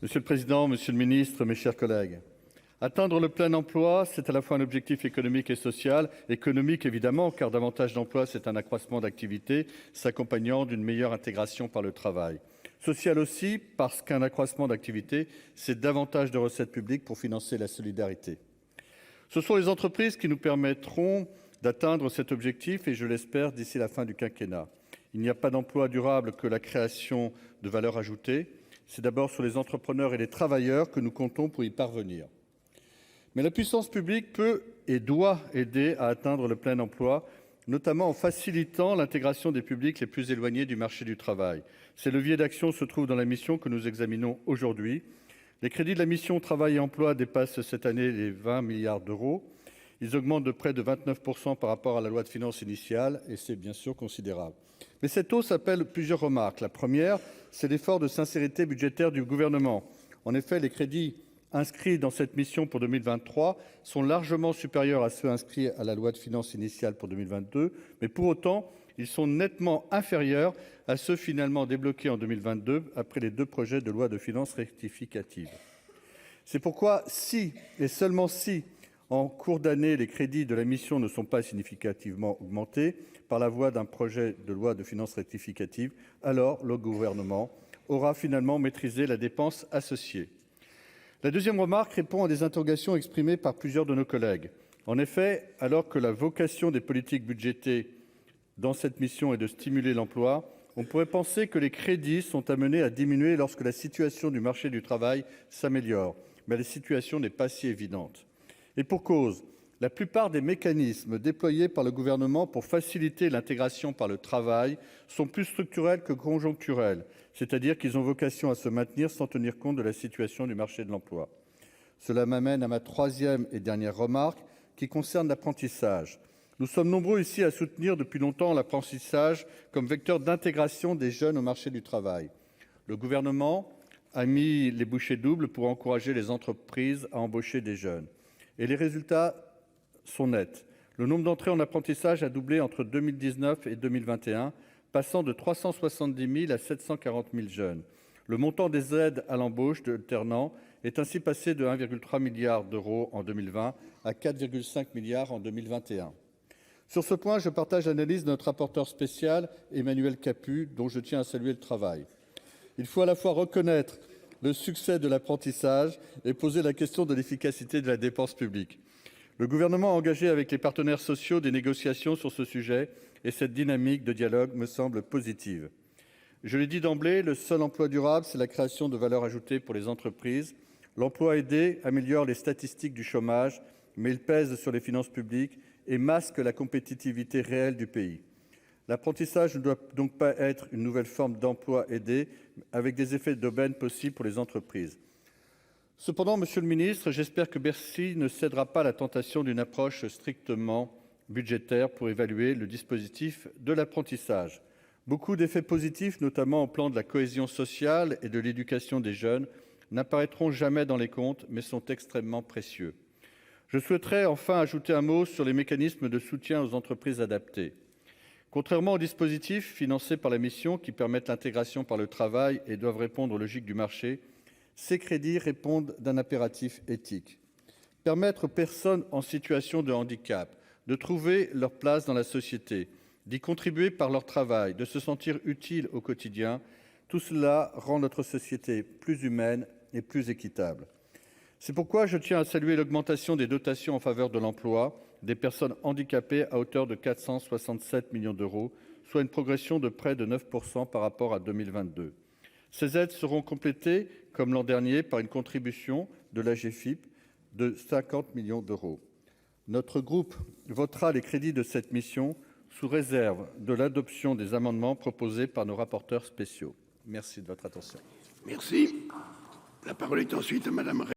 Monsieur le président, monsieur le ministre, mes chers collègues, atteindre le plein emploi, c'est à la fois un objectif économique et social. Économique, évidemment, car davantage d'emplois, c'est un accroissement d'activité s'accompagnant d'une meilleure intégration par le travail. Social aussi, parce qu'un accroissement d'activité, c'est davantage de recettes publiques pour financer la solidarité. Ce sont les entreprises qui nous permettront d'atteindre cet objectif et je l'espère d'ici la fin du quinquennat. Il n'y a pas d'emploi durable que la création de valeur ajoutée. C'est d'abord sur les entrepreneurs et les travailleurs que nous comptons pour y parvenir. Mais la puissance publique peut et doit aider à atteindre le plein emploi, notamment en facilitant l'intégration des publics les plus éloignés du marché du travail. Ces leviers d'action se trouvent dans la mission que nous examinons aujourd'hui. Les crédits de la mission Travail et emploi dépassent cette année les 20 milliards d'euros. Ils augmentent de près de 29% par rapport à la loi de finances initiale et c'est bien sûr considérable. Mais cette hausse appelle plusieurs remarques. La première, c'est l'effort de sincérité budgétaire du gouvernement. En effet, les crédits inscrits dans cette mission pour 2023 sont largement supérieurs à ceux inscrits à la loi de finances initiale pour 2022, mais pour autant, ils sont nettement inférieurs à ceux finalement débloqués en 2022 après les deux projets de loi de finances rectificative. C'est pourquoi si, et seulement si, en cours d'année, les crédits de la mission ne sont pas significativement augmentés par la voie d'un projet de loi de finances rectificative, alors le gouvernement aura finalement maîtrisé la dépense associée. La deuxième remarque répond à des interrogations exprimées par plusieurs de nos collègues. En effet, alors que la vocation des politiques budgétées dans cette mission est de stimuler l'emploi, on pourrait penser que les crédits sont amenés à diminuer lorsque la situation du marché du travail s'améliore. Mais la situation n'est pas si évidente. Et pour cause, la plupart des mécanismes déployés par le gouvernement pour faciliter l'intégration par le travail sont plus structurels que conjoncturels, c'est-à-dire qu'ils ont vocation à se maintenir sans tenir compte de la situation du marché de l'emploi. Cela m'amène à ma troisième et dernière remarque qui concerne l'apprentissage. Nous sommes nombreux ici à soutenir depuis longtemps l'apprentissage comme vecteur d'intégration des jeunes au marché du travail. Le gouvernement a mis les bouchées doubles pour encourager les entreprises à embaucher des jeunes. Et les résultats sont nets. Le nombre d'entrées en apprentissage a doublé entre 2019 et 2021, passant de 370 000 à 740 000 jeunes. Le montant des aides à l'embauche d'alternants est ainsi passé de 1,3 milliard d'euros en 2020 à 4,5 milliards en 2021. Sur ce point, je partage l'analyse de notre rapporteur spécial, Emmanuel Capus, dont je tiens à saluer le travail. Il faut à la fois reconnaître le succès de l'apprentissage et poser la question de l'efficacité de la dépense publique. Le gouvernement a engagé avec les partenaires sociaux des négociations sur ce sujet et cette dynamique de dialogue me semble positive. Je l'ai dit d'emblée, le seul emploi durable, c'est la création de valeur ajoutée pour les entreprises. L'emploi aidé améliore les statistiques du chômage, mais il pèse sur les finances publiques et masque la compétitivité réelle du pays. L'apprentissage ne doit donc pas être une nouvelle forme d'emploi aidé avec des effets d'aubaine possibles pour les entreprises. Cependant, monsieur le ministre, j'espère que Bercy ne cédera pas à la tentation d'une approche strictement budgétaire pour évaluer le dispositif de l'apprentissage. Beaucoup d'effets positifs, notamment au plan de la cohésion sociale et de l'éducation des jeunes, n'apparaîtront jamais dans les comptes, mais sont extrêmement précieux. Je souhaiterais enfin ajouter un mot sur les mécanismes de soutien aux entreprises adaptées. Contrairement aux dispositifs financés par la mission qui permettent l'intégration par le travail et doivent répondre aux logiques du marché, ces crédits répondent d'un impératif éthique. Permettre aux personnes en situation de handicap de trouver leur place dans la société, d'y contribuer par leur travail, de se sentir utiles au quotidien, tout cela rend notre société plus humaine et plus équitable. C'est pourquoi je tiens à saluer l'augmentation des dotations en faveur de l'emploi des personnes handicapées à hauteur de 467 millions d'euros, soit une progression de près de 9% par rapport à 2022. Ces aides seront complétées, comme l'an dernier, par une contribution de l'AGEFIP de 50 millions d'euros. Notre groupe votera les crédits de cette mission sous réserve de l'adoption des amendements proposés par nos rapporteurs spéciaux. Merci de votre attention. Merci. La parole est ensuite à Madame